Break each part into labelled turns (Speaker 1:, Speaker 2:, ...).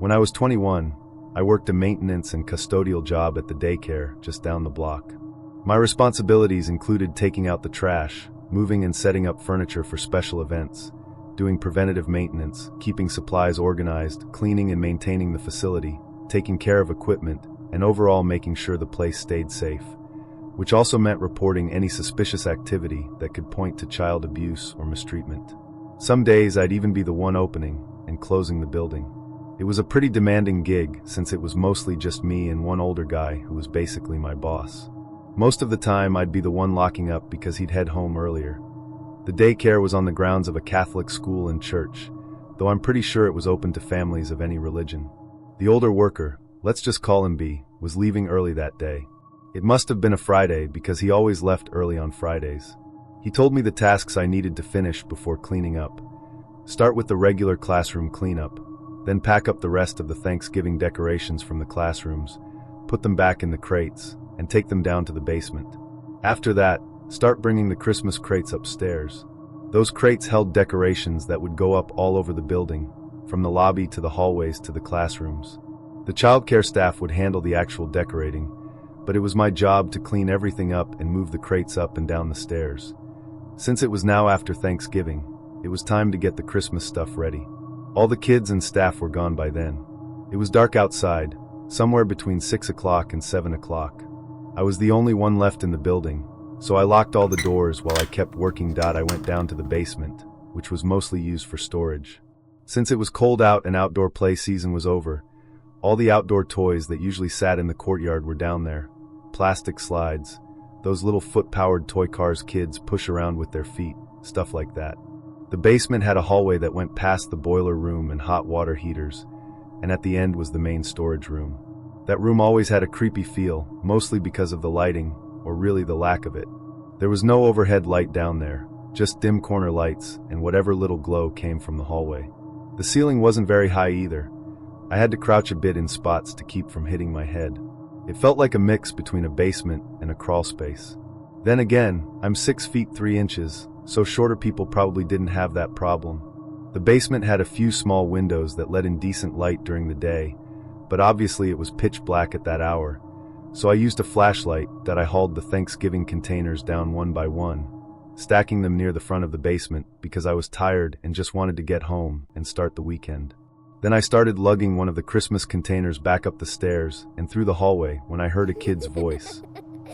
Speaker 1: When I was 21, I worked a maintenance and custodial job at the daycare just down the block. My responsibilities included taking out the trash, moving and setting up furniture for special events, doing preventative maintenance, keeping supplies organized, cleaning and maintaining the facility, taking care of equipment, and overall making sure the place stayed safe, which also meant reporting any suspicious activity that could point to child abuse or mistreatment. Some days I'd even be the one opening and closing the building. It was a pretty demanding gig since it was mostly just me and one older guy who was basically my boss. Most of the time I'd be the one locking up because he'd head home earlier. The daycare was on the grounds of a Catholic school and church, though I'm pretty sure it was open to families of any religion. The older worker, let's just call him B, was leaving early that day. It must have been a Friday because he always left early on Fridays. He told me the tasks I needed to finish before cleaning up. Start with the regular classroom cleanup, then pack up the rest of the Thanksgiving decorations from the classrooms, put them back in the crates, and take them down to the basement. After that, start bringing the Christmas crates upstairs. Those crates held decorations that would go up all over the building, from the lobby to the hallways to the classrooms. The childcare staff would handle the actual decorating, but it was my job to clean everything up and move the crates up and down the stairs. Since it was now after Thanksgiving, it was time to get the Christmas stuff ready. All the kids and staff were gone by then. It was dark outside, somewhere between 6 o'clock and 7 o'clock. I was the only one left in the building, so I locked all the doors while I kept working. I went down to the basement, which was mostly used for storage. Since it was cold out and outdoor play season was over, all the outdoor toys that usually sat in the courtyard were down there. Plastic slides, those little foot-powered toy cars kids push around with their feet, stuff like that. The basement had a hallway that went past the boiler room and hot water heaters, and at the end was the main storage room. That room always had a creepy feel, mostly because of the lighting, or really the lack of it. There was no overhead light down there, just dim corner lights and whatever little glow came from the hallway. The ceiling wasn't very high either. I had to crouch a bit in spots to keep from hitting my head. It felt like a mix between a basement and a crawl space. Then again, I'm 6 feet 3 inches, so shorter people probably didn't have that problem. The basement had a few small windows that let in decent light during the day, but obviously it was pitch black at that hour, so I used a flashlight that I hauled the Thanksgiving containers down one by one, stacking them near the front of the basement because I was tired and just wanted to get home and start the weekend. Then I started lugging one of the Christmas containers back up the stairs and through the hallway when I heard a kid's voice,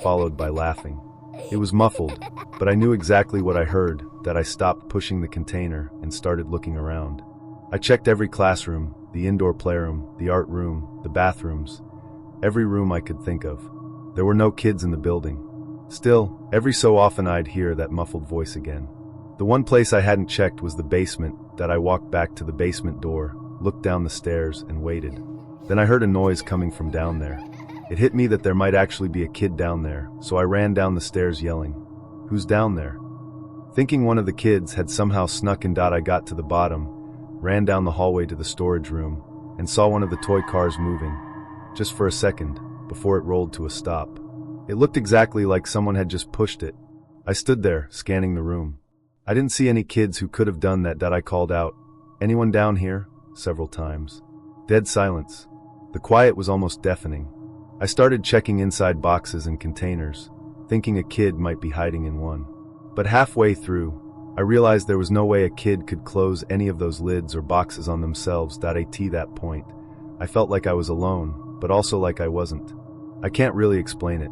Speaker 1: followed by laughing. It was muffled, but I knew exactly what I heard, that I stopped pushing the container and started looking around. I checked every classroom, the indoor playroom, the art room, the bathrooms, every room I could think of. There were no kids in the building. Still, every so often I'd hear that muffled voice again. The one place I hadn't checked was the basement. That I walked back to the basement door, looked down the stairs, and waited. Then I heard a noise coming from down there. It hit me that there might actually be a kid down there, so I ran down the stairs yelling, "Who's down there?" Thinking one of the kids had somehow snuck in. I got to the bottom, ran down the hallway to the storage room, and saw one of the toy cars moving, just for a second, before it rolled to a stop. It looked exactly like someone had just pushed it. I stood there, scanning the room. I didn't see any kids who could have done that. I called out, "Anyone down here?" several times. Dead silence. The quiet was almost deafening. I started checking inside boxes and containers, thinking a kid might be hiding in one. But halfway through, I realized there was no way a kid could close any of those lids or boxes on themselves. At that point, I felt like I was alone, but also like I wasn't. I can't really explain it.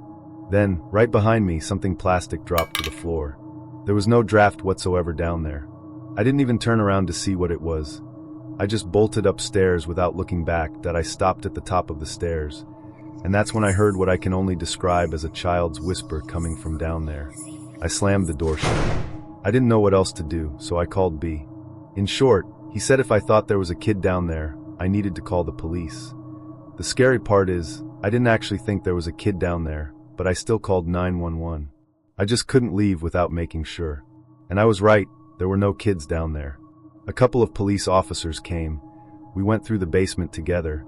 Speaker 1: Then, right behind me, something plastic dropped to the floor. There was no draft whatsoever down there. I didn't even turn around to see what it was. I just bolted upstairs without looking back. I stopped at the top of the stairs, and that's when I heard what I can only describe as a child's whisper coming from down there. I slammed the door shut. I didn't know what else to do, so I called B. In short, he said if I thought there was a kid down there, I needed to call the police. The scary part is, I didn't actually think there was a kid down there, but I still called 911. I just couldn't leave without making sure. And I was right, there were no kids down there. A couple of police officers came. We went through the basement together,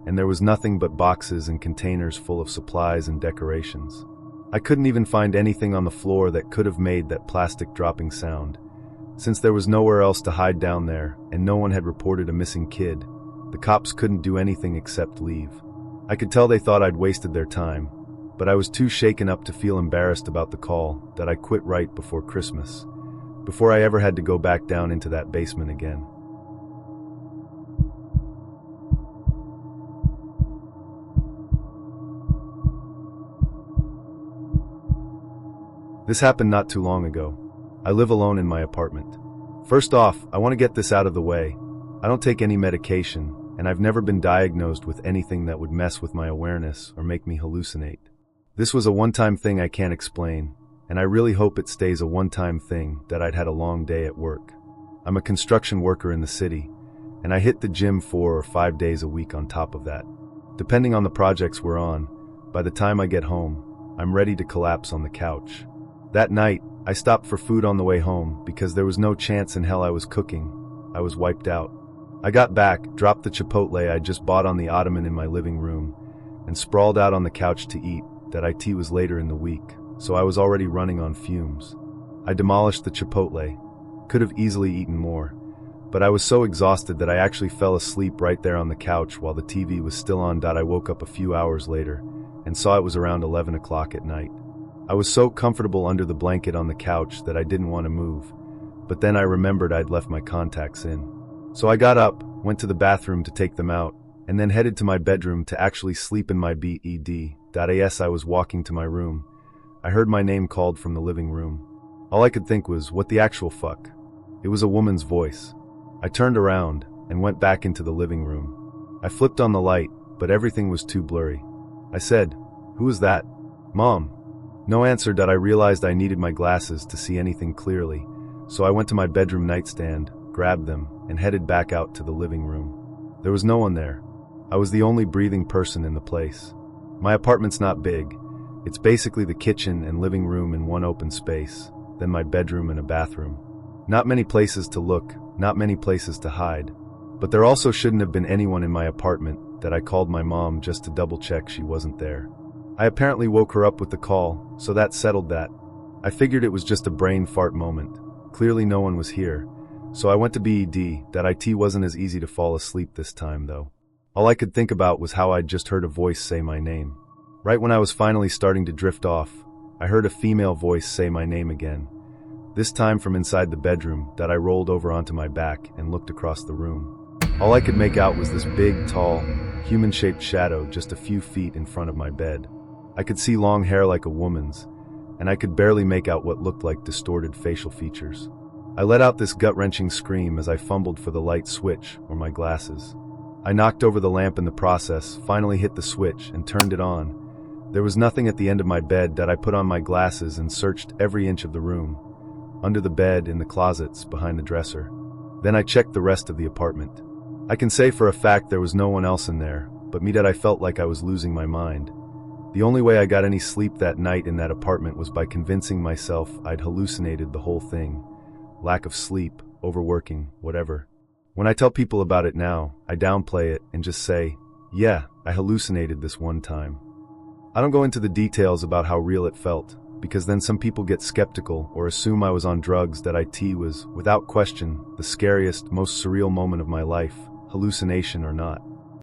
Speaker 1: and there was nothing but boxes and containers full of supplies and decorations. I couldn't even find anything on the floor that could have made that plastic dropping sound. Since there was nowhere else to hide down there, and no one had reported a missing kid, the The cops couldn't do anything except leave. I could tell they thought I'd wasted their time, but I was too shaken up to feel embarrassed about the call that I quit right before Christmas, before I ever had to go back down into that basement again. This happened not too long ago. I live alone in my apartment. First off, I want to get this out of the way. I don't take any medication, and I've never been diagnosed with anything that would mess with my awareness or make me hallucinate. This was a one-time thing I can't explain, and I really hope it stays a one-time thing that I'd had a long day at work. I'm a construction worker in the city, and I hit the gym 4 or 5 days a week on top of that. Depending on the projects we're on, by the time I get home, I'm ready to collapse on the couch. That night, I stopped for food on the way home because there was no chance in hell I was cooking. I was wiped out. I got back, dropped the Chipotle I just bought on the ottoman in my living room, and sprawled out on the couch to eat. That IT was later in the week, so I was already running on fumes. I demolished the Chipotle. Could have easily eaten more, but I was so exhausted that I actually fell asleep right there on the couch while the TV was still on. I woke up a few hours later and saw it was around 11 o'clock at night. I was so comfortable under the blanket on the couch that I didn't want to move, but then I remembered I'd left my contacts in. So I got up, went to the bathroom to take them out, and then headed to my bedroom to actually sleep in my bed. As I was walking to my room, I heard my name called from the living room. All I could think was, what the actual fuck? It was a woman's voice. I turned around and went back into the living room. I flipped on the light, but everything was too blurry. I said, "Who is that? Mom?" No answer. I realized I needed my glasses to see anything clearly, so I went to my bedroom nightstand, grabbed them, and headed back out to the living room. There was no one there. I was the only breathing person in the place. My apartment's not big. It's basically the kitchen and living room in one open space, then my bedroom and a bathroom. Not many places to look, not many places to hide. But there also shouldn't have been anyone in my apartment. That I called my mom just to double check she wasn't there. I apparently woke her up with the call, so that settled that. I figured it was just a brain fart moment. Clearly no one was here, so I went to bed. That IT wasn't as easy to fall asleep this time though. All I could think about was how I'd just heard a voice say my name. Right when I was finally starting to drift off, I heard a female voice say my name again. This time from inside the bedroom. That I rolled over onto my back and looked across the room. All I could make out was this big, tall, human-shaped shadow just a few feet in front of my bed. I could see long hair like a woman's, and I could barely make out what looked like distorted facial features. I let out this gut-wrenching scream as I fumbled for the light switch or my glasses. I knocked over the lamp in the process, finally hit the switch, and turned it on. There was nothing at the end of my bed. That I put on my glasses and searched every inch of the room, under the bed, in the closets, behind the dresser. Then I checked the rest of the apartment. I can say for a fact there was no one else in there, but me. That I felt like I was losing my mind. The only way I got any sleep that night in that apartment was by convincing myself I'd hallucinated the whole thing. Lack of sleep, overworking, whatever. When I tell people about it now, I downplay it and just say, yeah, I hallucinated this one time. I don't go into the details about how real it felt, because then some people get skeptical or assume I was on drugs. That IT was, without question, the scariest, most surreal moment of my life, hallucination or not.